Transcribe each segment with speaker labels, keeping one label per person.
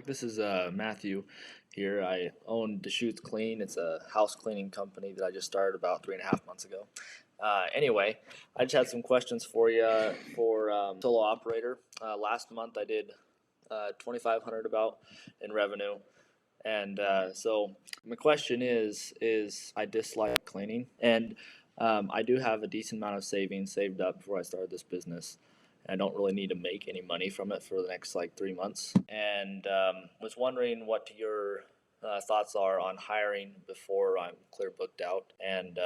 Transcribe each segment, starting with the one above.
Speaker 1: This is Matthew here. I own Deschutes Clean. It's a house cleaning company that I just started about 3.5 months ago. Anyway, I just had some questions for you for solo operator. Last month I did 2,500 about in revenue, and so my question is I dislike cleaning, and I do have a decent amount of savings saved up before I started this business. I don't really need to make any money from it for the next like 3 months. And was wondering what your thoughts are on hiring before I'm clear booked out and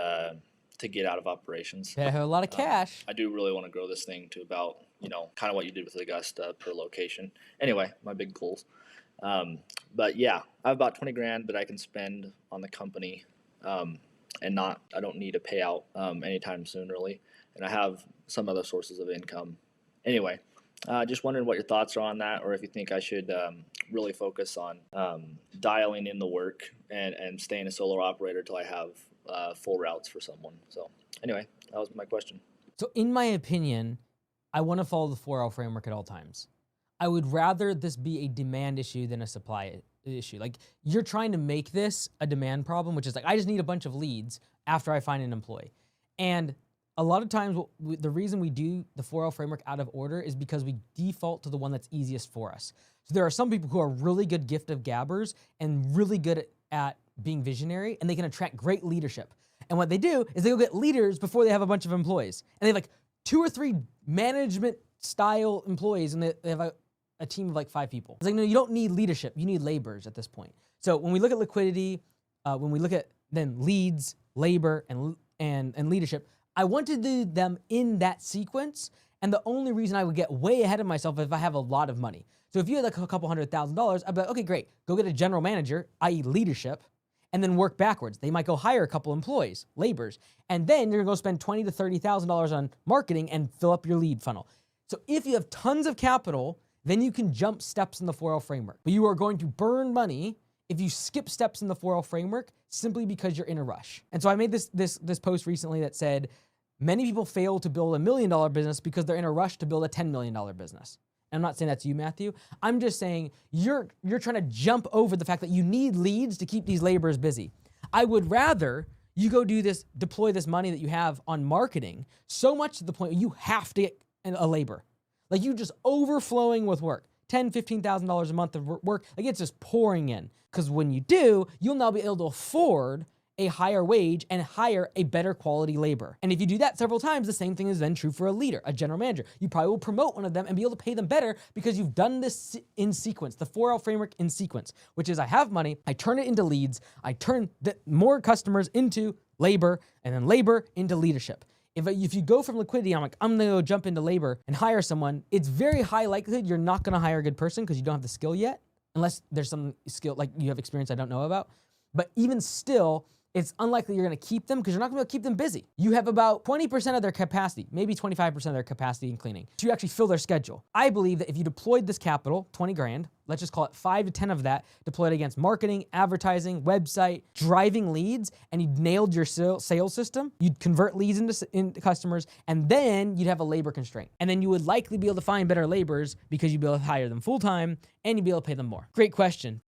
Speaker 1: to get out of operations.
Speaker 2: Better have a lot of cash.
Speaker 1: I do really want to grow this thing to about, kind of what you did with Augusta per location. Anyway, my big goals. But yeah, I have about 20 grand that I can spend on the company, and I don't need a payout anytime soon, really. And I have some other sources of income. Anyway, just wondering what your thoughts are on that, or if you think I should really focus on dialing in the work and staying a solo operator till I have full routes for someone. So anyway, that was my question.
Speaker 2: So in my opinion, I want to follow the 4L framework at all times. I would rather this be a demand issue than a supply issue. Like, you're trying to make this a demand problem, which is like, I just need a bunch of leads after I find an employee. And a lot of times, the reason we do the 4L framework out of order is because we default to the one that's easiest for us. So there are some people who are really good gift of gabbers and really good at being visionary, and they can attract great leadership. And what they do is they go get leaders before they have a bunch of employees. And they have like 2 or 3 management style employees, and they have a team of like 5 people. It's like, no, you don't need leadership. You need laborers at this point. So when we look at liquidity, when we look at then leads, labor, and leadership, I want to do them in that sequence. And the only reason I would get way ahead of myself is if I have a lot of money. So if you had like a couple $100,000, I'd be like, okay, great. Go get a general manager, i.e. leadership, and then work backwards. They might go hire a couple employees, laborers, and then you're gonna go spend $20,000 to $30,000 on marketing and fill up your lead funnel. So if you have tons of capital, then you can jump steps in the 4L framework. But you are going to burn money if you skip steps in the 4L framework simply because you're in a rush. And so I made this post recently that said, many people fail to build $1 million business because they're in a rush to build a $10 million business. And I'm not saying that's you, Matthew. I'm just saying you're trying to jump over the fact that you need leads to keep these laborers busy. I would rather you go do this, deploy this money that you have on marketing so much to the point where you have to get a labor. Like, you just overflowing with work. $10,000, $15,000 a month of work. Like, it's just pouring in. Because when you do, you'll now be able to afford a higher wage and hire a better quality labor. And if you do that several times, the same thing is then true for a leader, a general manager. You probably will promote one of them and be able to pay them better because you've done this in sequence, the 4L framework in sequence, which is I have money, I turn it into leads, I turn more customers into labor, and then labor into leadership. If you go from liquidity, I'm gonna go jump into labor and hire someone, it's very high likelihood you're not gonna hire a good person because you don't have the skill yet, unless there's some skill, like you have experience I don't know about. But even still, it's unlikely you're gonna keep them because you're not gonna be able to keep them busy. You have about 20% of their capacity, maybe 25% of their capacity in cleaning to actually fill their schedule. I believe that if you deployed this capital, 20 grand, let's just call it 5 to 10 of that, deployed against marketing, advertising, website, driving leads, and you nailed your sales system, you'd convert leads into customers, and then you'd have a labor constraint. And then you would likely be able to find better laborers because you'd be able to hire them full-time and you'd be able to pay them more. Great question.